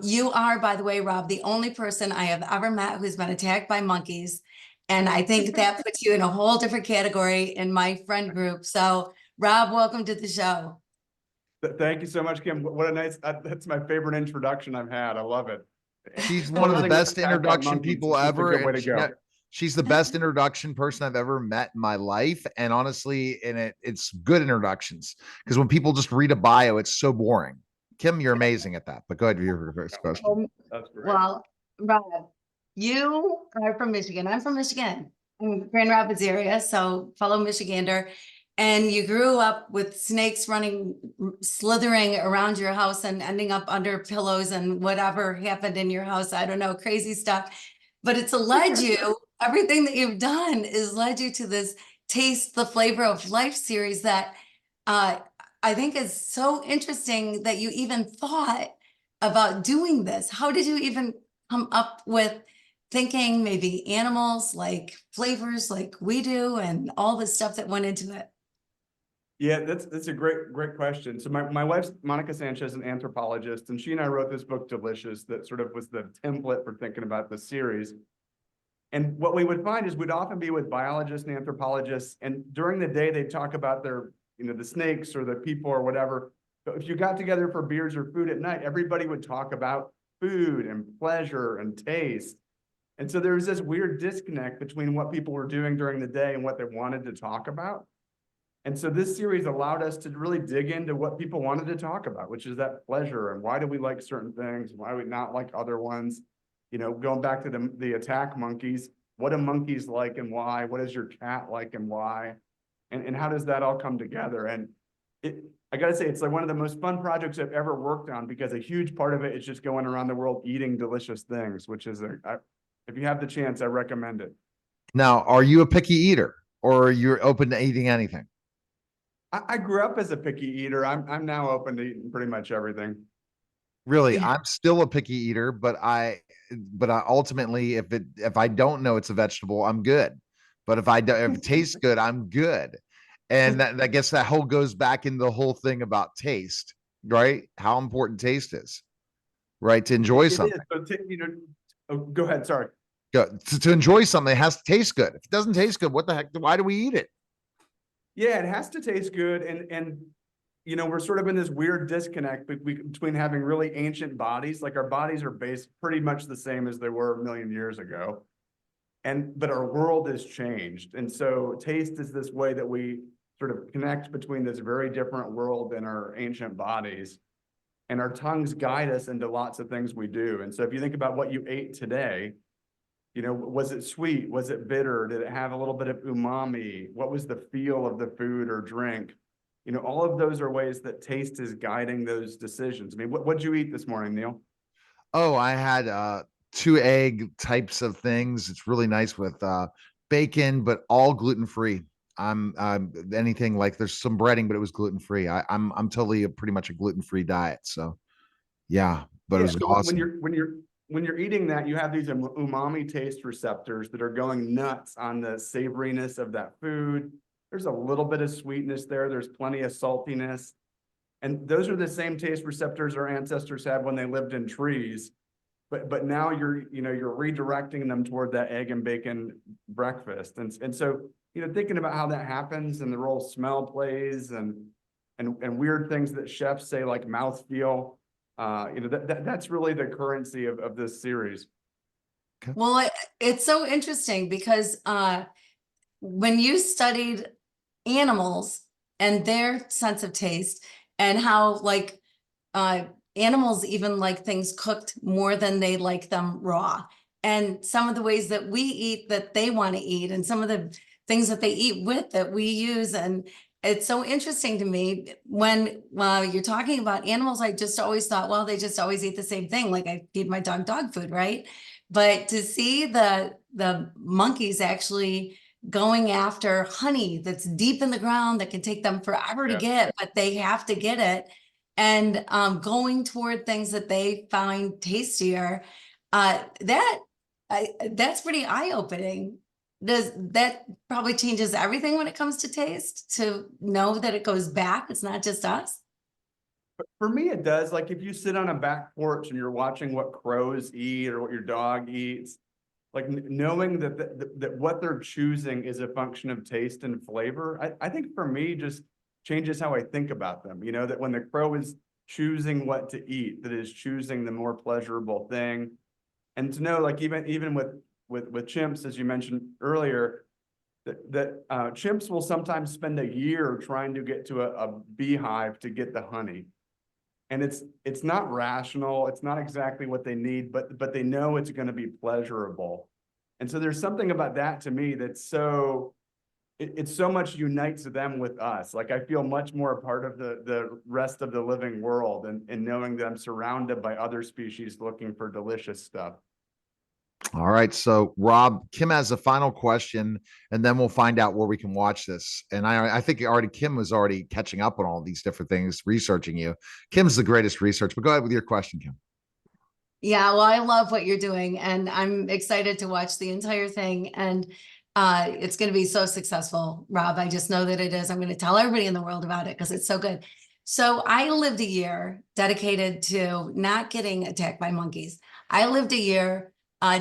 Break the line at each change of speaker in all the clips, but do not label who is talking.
You are, by the way, Rob, the only person I have ever met who's been attacked by monkeys. And I think that puts you in a whole different category in my friend group. So, Rob, welcome to the show.
Thank you so much, Kim. What a nice, that's my favorite introduction I've had. I love it.
She's one of the best introduction people ever.
Way to go.
She's the best introduction person I've ever met in my life. And honestly, it's good introductions, because when people just read a bio, it's so boring. Kim, you're amazing at that. But go ahead with your first question.
That's great.
Well, Rob, you are from Michigan. I'm from Michigan, Grand Rapids area, so fellow Michigander. And you grew up with snakes slithering around your house and ending up under pillows and whatever happened in your house. I don't know, crazy stuff. But it's led you, everything that you've done is led you to this Taste the Flavor of Life series that I think is so interesting that you even thought about doing this. How did you even come up with thinking maybe animals like flavors like we do and all the stuff that went into it?
Yeah, that's a great question. So my wife's Monica Sanchez, an anthropologist, and she and I wrote this book, Delicious, that sort of was the template for thinking about the series. And what we would find is we'd often be with biologists and anthropologists, and during the day they'd talk about their, the snakes or the people or whatever. But if you got together for beers or food at night, everybody would talk about food and pleasure and taste. And so there was this weird disconnect between what people were doing during the day and what they wanted to talk about. And so this series allowed us to really dig into what people wanted to talk about, which is that pleasure and why do we like certain things, why do we not like other ones? Going back to the attack monkeys, what do monkeys like and why? What does your cat like and why? And how does that all come together? And I gotta say, it's like one of the most fun projects I've ever worked on, because a huge part of it is just going around the world eating delicious things, which is, if you have the chance, I recommend it.
Now, are you a picky eater, or are you open to eating anything?
I grew up as a picky eater. I'm now open to eating pretty much everything.
Really, I'm still a picky eater, but I ultimately, if I don't know it's a vegetable, I'm good. But if it tastes good, I'm good. And that I guess that whole goes back into the whole thing about taste, right? How important taste is, right? To enjoy something.
So go ahead. Sorry.
To enjoy something, it has to taste good. If it doesn't taste good, what the heck? Why do we eat it?
Yeah, it has to taste good. And we're sort of in this weird disconnect between having really ancient bodies, like our bodies are based pretty much the same as they were a million years ago. But our world has changed. And so taste is this way that we sort of connect between this very different world and our ancient bodies. And our tongues guide us into lots of things we do. And so if you think about what you ate today, was it sweet? Was it bitter? Did it have a little bit of umami? What was the feel of the food or drink? All of those are ways that taste is guiding those decisions. I mean, what'd you eat this morning, Neil?
Oh, I had 2 egg types of things. It's really nice with bacon, but all gluten-free. I'm anything like, there's some breading, but it was gluten-free. I'm totally pretty much a gluten-free diet. So yeah, but it was awesome.
When you're eating that, you have these umami taste receptors that are going nuts on the savoriness of that food. There's a little bit of sweetness there. There's plenty of saltiness. And those are the same taste receptors our ancestors had when they lived in trees. But now you're redirecting them toward that egg and bacon breakfast. And so, thinking about how that happens and the role smell plays and weird things that chefs say, like mouthfeel, that's really the currency of this series.
Well, it's so interesting because when you studied animals and their sense of taste, and how like animals even like things cooked more than they like them raw, and some of the ways that we eat that they want to eat, and some of the things that they eat with that we use. And it's so interesting to me when you're talking about animals. I just always thought, well, they just always eat the same thing. Like I feed my dog food, right? But to see the monkeys actually going after honey that's deep in the ground that can take them forever to get, but they have to get it, and going toward things that they find tastier, that's pretty eye-opening. Does that probably changes everything when it comes to taste, to know that it goes back? It's not just us.
For me, it does. Like if you sit on a back porch and you're watching what crows eat or what your dog eats, like knowing that what they're choosing is a function of taste and flavor, I think for me just changes how I think about them. You know, that when the crow is choosing what to eat, that is choosing the more pleasurable thing. And to know, like even with chimps, as you mentioned earlier, that chimps will sometimes spend a year trying to get to a beehive to get the honey. And it's not rational, it's not exactly what they need, but they know it's going to be pleasurable. And so there's something about that to me that's so it so much unites them with us. Like I feel much more a part of the rest of the living world and knowing that I'm surrounded by other species looking for delicious stuff.
All right. So, Rob, Kim has a final question, and then we'll find out where we can watch this. And I think already Kim was already catching up on all these different things, researching you. Kim's the greatest research, but go ahead with your question, Kim.
Yeah, well, I love what you're doing, and I'm excited to watch the entire thing. And it's going to be so successful, Rob. I just know that it is. I'm going to tell everybody in the world about it because it's so good. So I lived a year dedicated to not getting attacked by monkeys. I lived a year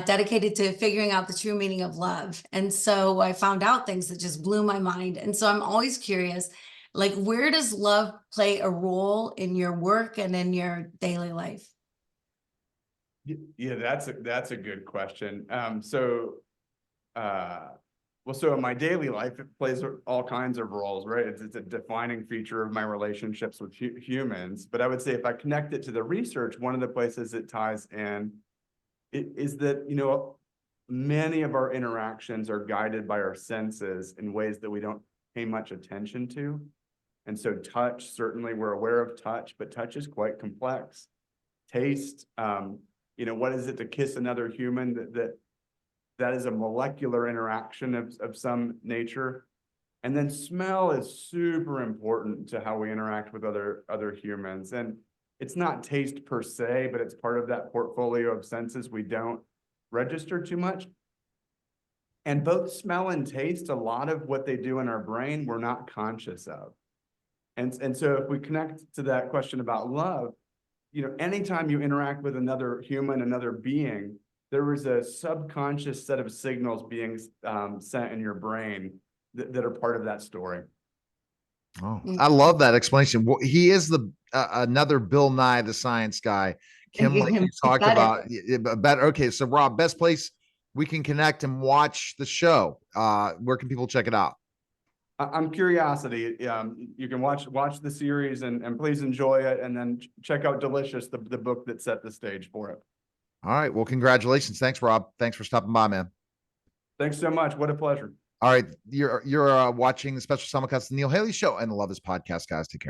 dedicated to figuring out the true meaning of love. And so I found out things that just blew my mind. And so I'm always curious, like, where does love play a role in your work and in your daily life?
Yeah, that's a good question. So in my daily life, it plays all kinds of roles, right? It's a defining feature of my relationships with humans. But I would say if I connect it to the research, one of the places it ties in is that, you know, many of our interactions are guided by our senses in ways that we don't pay much attention to. And so touch, certainly we're aware of touch, but touch is quite complex. Taste, you know, what is it to kiss another human? That is a molecular interaction of some nature. And then smell is super important to how we interact with other humans. And it's not taste per se, but it's part of that portfolio of senses we don't register too much. And both smell and taste, a lot of what they do in our brain, we're not conscious of. And so if we connect to that question about love, you know, anytime you interact with another human, another being, there is a subconscious set of signals being sent in your brain that are part of that story.
Oh, I love that explanation. Well, he is the another Bill Nye the Science Guy. Kim, like you talked about, better. Okay, so Rob, best place we can connect and watch the show. Where can people check it out?
I'm Curiosity. You can watch the series and please enjoy it, and then check out Delicious, the book that set the stage for it.
All right. Well, congratulations. Thanks, Rob. Thanks for stopping by, man.
Thanks so much. What a pleasure.
All right. You're watching the special simulcast of the Neil Haley Show and the Love Is Podcast, guys. Take care.